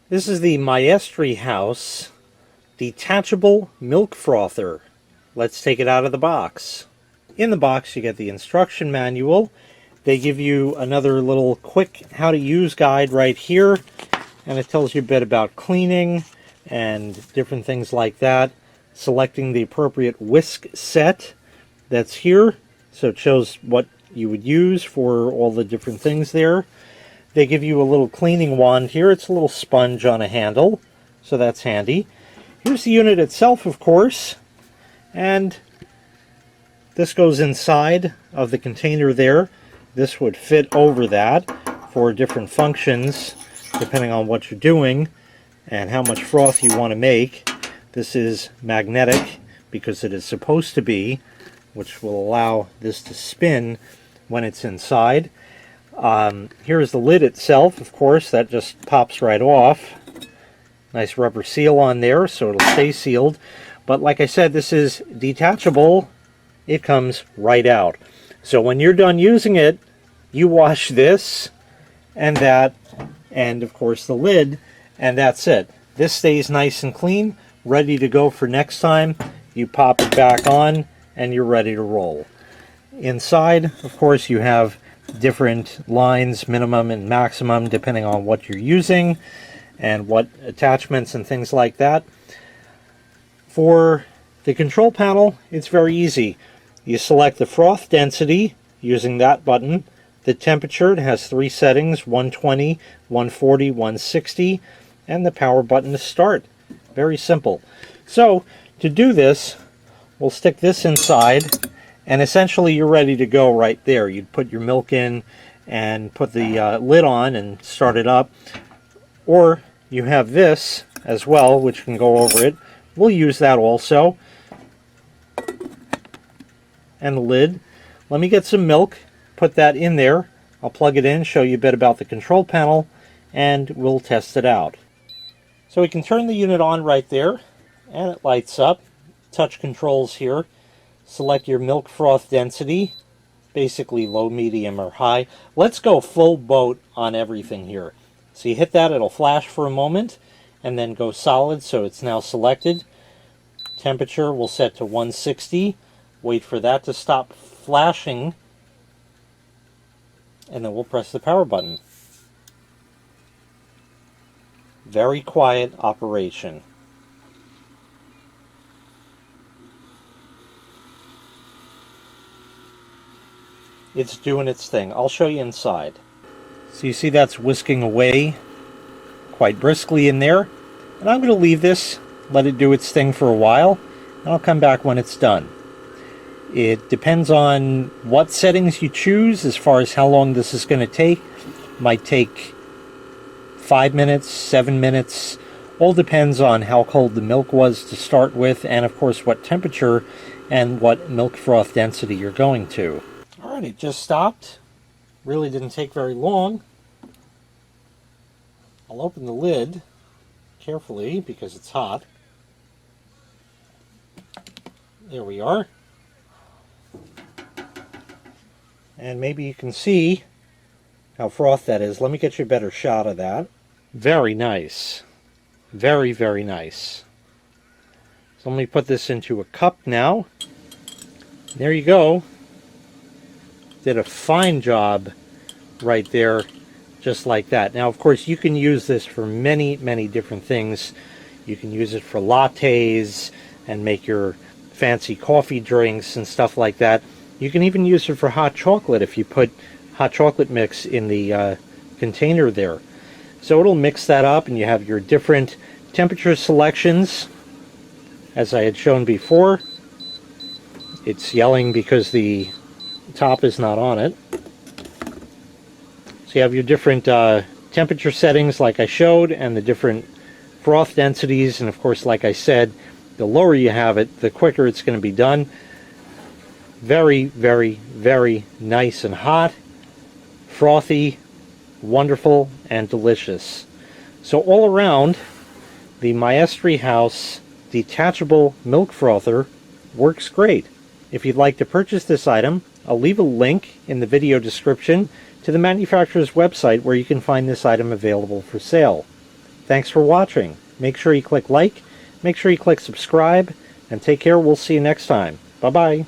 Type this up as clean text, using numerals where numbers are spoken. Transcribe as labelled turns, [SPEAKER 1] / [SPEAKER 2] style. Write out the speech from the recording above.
[SPEAKER 1] This is the Maestri House Detachable Milk Frother. Let's take it out of the box. In the box you get the instruction manual. They give you another little quick how to use guide right here, and it tells you a bit about cleaning and different things like that. Selecting the appropriate whisk set that's here, so it shows what you would use for all the different things there. They give you a little cleaning wand here. It's a little sponge on a handle, so that's handy. Here's the unit itself, of course, and this goes inside of the container there. This would fit over that for different functions, depending on what you're doing and how much froth you want to make. This is magnetic because it is supposed to be, which will allow this to spin when it's inside. Here's the lid itself, of course, that just pops right off. Nice rubber seal on there, so it'll stay sealed. But like I said, this is detachable. It comes right out. So when you're done using it, you wash this and that, and of course the lid, and that's it. This stays nice and clean, ready to go for next time. You pop it back on, and you're ready to roll. Inside, of course, you have different lines, minimum and maximum, depending on what you're using and what attachments and things like that. For the control panel, it's very easy. You select the froth density using that button. The temperature, it has 3 settings, 120, 140, 160, and the power button to start. Very simple. So to do this, we'll stick this inside, and essentially you're ready to go right there. You'd put your milk in and put the lid on and start it up. Or you have this as well, which can go over it. We'll use that also. And the lid. Let me get some milk, put that in there. I'll plug it in, show you a bit about the control panel, and we'll test it out. So we can turn the unit on right there, and it lights up. Touch controls here. Select your milk froth density, basically low, medium, or high. Let's go full boat on everything here. So you hit that, it'll flash for a moment, and then go solid, so it's now selected. Temperature we'll set to 160. Wait for that to stop flashing, and then we'll press the power button. Very quiet operation. It's doing its thing. I'll show you inside. So you see that's whisking away quite briskly in there. And I'm going to leave this, let it do its thing for a while, and I'll come back when it's done. It depends on what settings you choose as far as how long this is going to take. Might take 5 minutes, 7 minutes. All depends on how cold the milk was to start with, and of course what temperature and what milk froth density you're going to. Alright, it just stopped. Really didn't take very long. I'll open the lid carefully because it's hot. There we are. And maybe you can see how froth that is. Let me get you a better shot of that. Very nice. Very, very nice. So let me put this into a cup now. There you go. Did a fine job right there, just like that. Now, of course, you can use this for many, many different things. You can use it for lattes and make your fancy coffee drinks and stuff like that. You can even use it for hot chocolate if you put hot chocolate mix in the container there. So it'll mix that up, and you have your different temperature selections. As I had shown before, it's yelling because the top is not on it. So you have your different temperature settings like I showed, and the different froth densities, and of course, like I said, the lower you have it, the quicker it's going to be done. Very, very, very nice and hot, frothy, wonderful, and delicious. So all around, the Maestri House Detachable Milk Frother works great. If you'd like to purchase this item, I'll leave a link in the video description to the manufacturer's website where you can find this item available for sale. Thanks for watching. Make sure you click like, make sure you click subscribe, and take care. We'll see you next time. Bye-bye.